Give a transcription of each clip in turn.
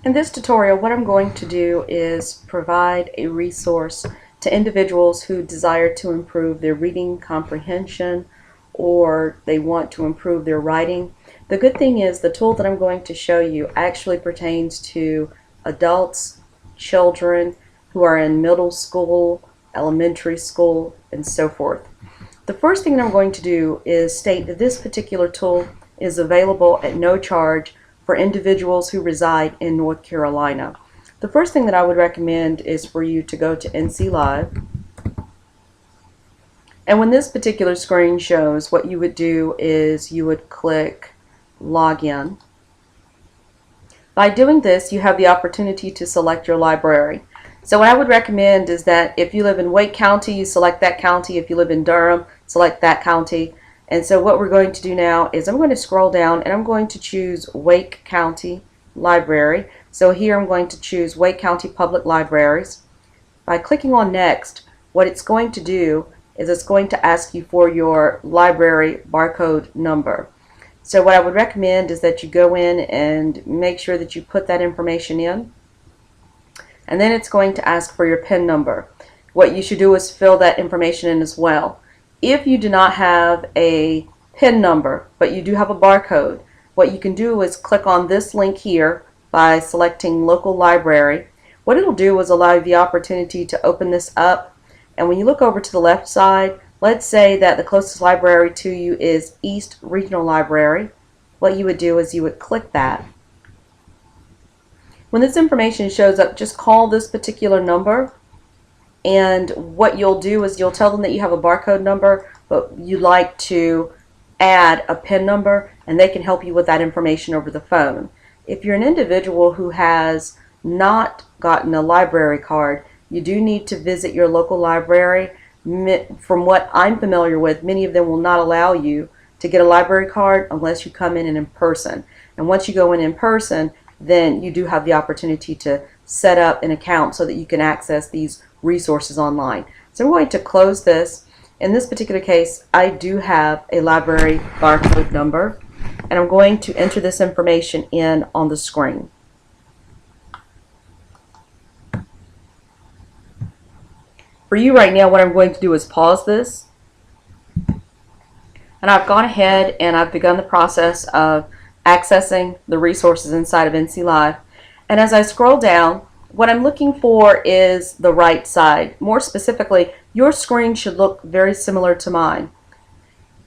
In this tutorial, what I'm going to do is provide a resource to individuals who desire to improve their reading comprehension or they want to improve their writing. The good thing is the tool that I'm going to show you actually pertains to adults, children who are in middle school, elementary school, and so forth. The first thing that I'm going to do is state that this particular tool is available at no charge for individuals who reside in North Carolina. The first thing that I would recommend is for you to go to NC Live. And when this particular screen shows, what you would do is you would click Login. By doing this, you have the opportunity to select your library. So what I would recommend is that if you live in Wake County, you select that county. If you live in Durham, select that county. And so what we're going to do now is I'm going to scroll down and I'm going to choose Wake County Library. So here I'm going to choose Wake County Public Libraries. By clicking on Next, what it's going to do is it's going to ask you for your library barcode number. So what I would recommend is that you go in and make sure that you put that information in. And then it's going to ask for your PIN number. What you should do is fill that information in as well. If you do not have a PIN number, but you do have a barcode, what you can do is click on this link here by selecting Local Library. What it'll do is allow you the opportunity to open this up. And when you look over to the left side, let's say that the closest library to you is East Regional Library. What you would do is you would click that. When this information shows up, just call this particular number. And what you'll do is you'll tell them that you have a barcode number, but you'd like to add a PIN number, and they can help you with that information over the phone. If you're an individual who has not gotten a library card, you do need to visit your local library. From what I'm familiar with, many of them will not allow you to get a library card unless you come in person. And once you go in person, then you do have the opportunity to set up an account so that you can access these resources online. So I'm going to close this. In this particular case, I do have a library barcode number, and I'm going to enter this information in on the screen. For you right now, what I'm going to do is pause this, and I've gone ahead and I've begun the process of accessing the resources inside of NC Live. And as I scroll down, what I'm looking for is the right side. More specifically, your screen should look very similar to mine.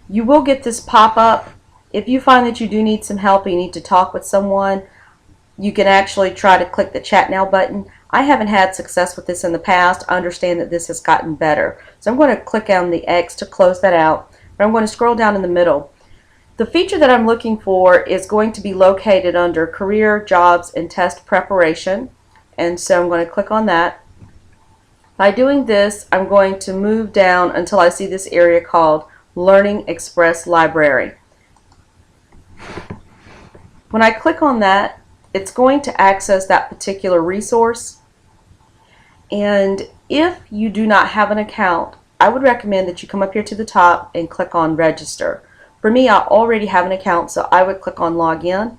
You will get this pop-up. If you find that you do need some help, you need to talk with someone, you can actually try to click the Chat Now button. I haven't had success with this in the past. I understand that this has gotten better. So I'm going to click on the X to close that out. But I'm going to scroll down in the middle. The feature that I'm looking for is going to be located under Career, Jobs, and Test Preparation. And so I'm going to click on that. By doing this, I'm going to move down until I see this area called Learning Express Library. When I click on that, it's going to access that particular resource. And if you do not have an account, I would recommend that you come up here to the top and click on Register. For me, I already have an account, so I would click on Login.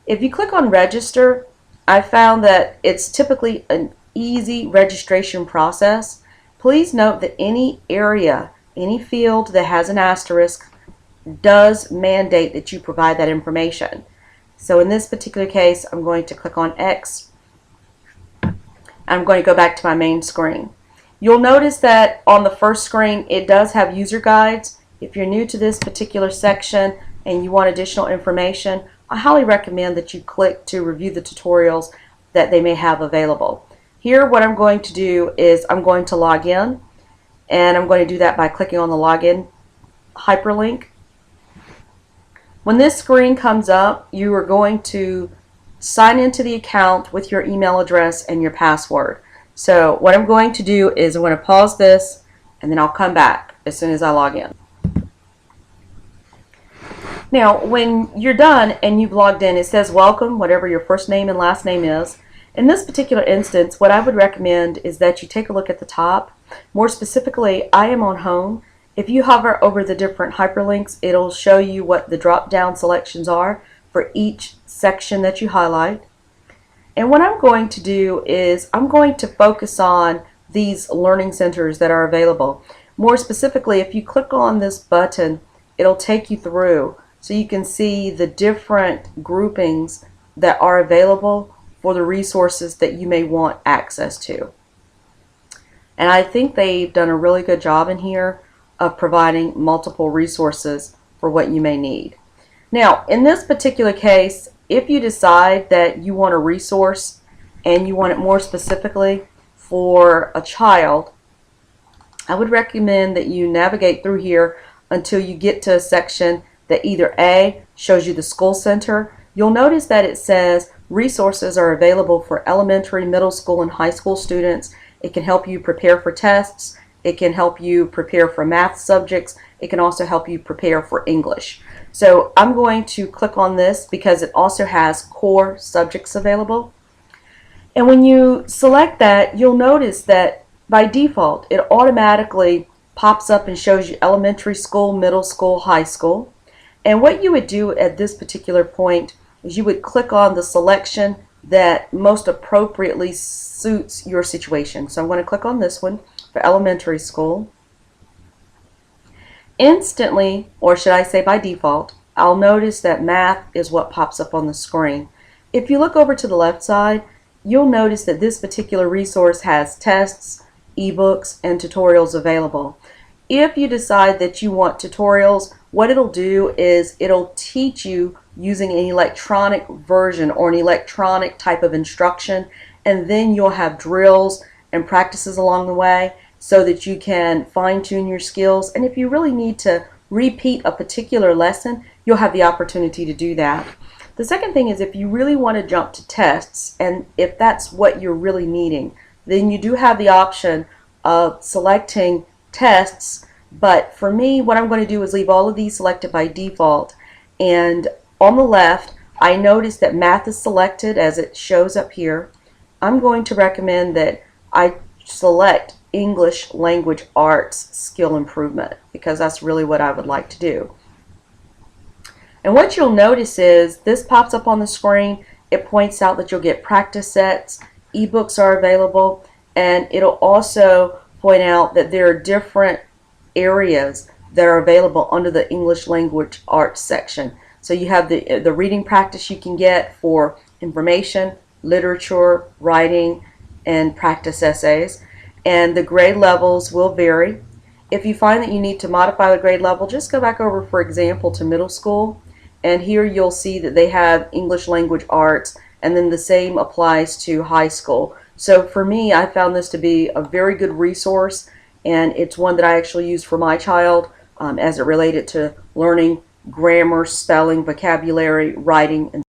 If you click on Register, I found that it's typically an easy registration process. Please note that any area, any field that has an asterisk does mandate that you provide that information. So in this particular case, I'm going to click on X. I'm going to go back to my main screen. You'll notice that on the first screen, it does have user guides. If you're new to this particular section and you want additional information, I highly recommend that you click to review the tutorials that they may have available. Here, what I'm going to do is I'm going to log in, and I'm going to do that by clicking on the login hyperlink. When this screen comes up, you are going to sign into the account with your email address and your password. So what I'm going to do is I'm going to pause this, and then I'll come back as soon as I log in. Now, when you're done and you've logged in, it says welcome, whatever your first name and last name is. In this particular instance, what I would recommend is that you take a look at the top. More specifically, I am on home. If you hover over the different hyperlinks, it'll show you what the drop-down selections are for each section that you highlight. And what I'm going to do is I'm going to focus on these learning centers that are available. More specifically, if you click on this button, it'll take you through so you can see the different groupings that are available for the resources that you may want access to. And I think they've done a really good job in here of providing multiple resources for what you may need. Now, in this particular case, if you decide that you want a resource and you want it more specifically for a child, I would recommend that you navigate through here until you get to a section that either A, shows you the school center. You'll notice that it says resources are available for elementary, middle school, and high school students. It can help you prepare for tests. It can help you prepare for math subjects. It can also help you prepare for English. So I'm going to click on this because it also has core subjects available. And when you select that, you'll notice that by default, it automatically pops up and shows you elementary school, middle school, high school. And what you would do at this particular point is you would click on the selection that most appropriately suits your situation. So I'm going to click on this one for elementary school. Instantly, or should I say by default, I'll notice that math is what pops up on the screen. If you look over to the left side, you'll notice that this particular resource has tests, ebooks, and tutorials available. If you decide that you want tutorials, what it'll do is it'll teach you using an electronic version or an electronic type of instruction, and then you'll have drills and practices along the way so that you can fine-tune your skills. And if you really need to repeat a particular lesson, you'll have the opportunity to do that. The second thing is if you really want to jump to tests, and if that's what you're really needing, then you do have the option of selecting tests. But for me, what I'm going to do is leave all of these selected by default. And on the left, I notice that math is selected as it shows up here. I'm going to recommend that I select English Language Arts Skill Improvement because that's really what I would like to do. And what you'll notice is this pops up on the screen. It points out that you'll get practice sets, ebooks are available, and it'll also point out that there are different areas that are available under the English Language Arts section. So you have the reading practice you can get for information, literature, writing, and practice essays. And the grade levels will vary. If you find that you need to modify the grade level, just go back over, for example, to middle school. And here you'll see that they have English Language Arts, and then the same applies to high school. So for me, I found this to be a very good resource, and it's one that I actually used for my child as it related to learning grammar, spelling, vocabulary, writing, and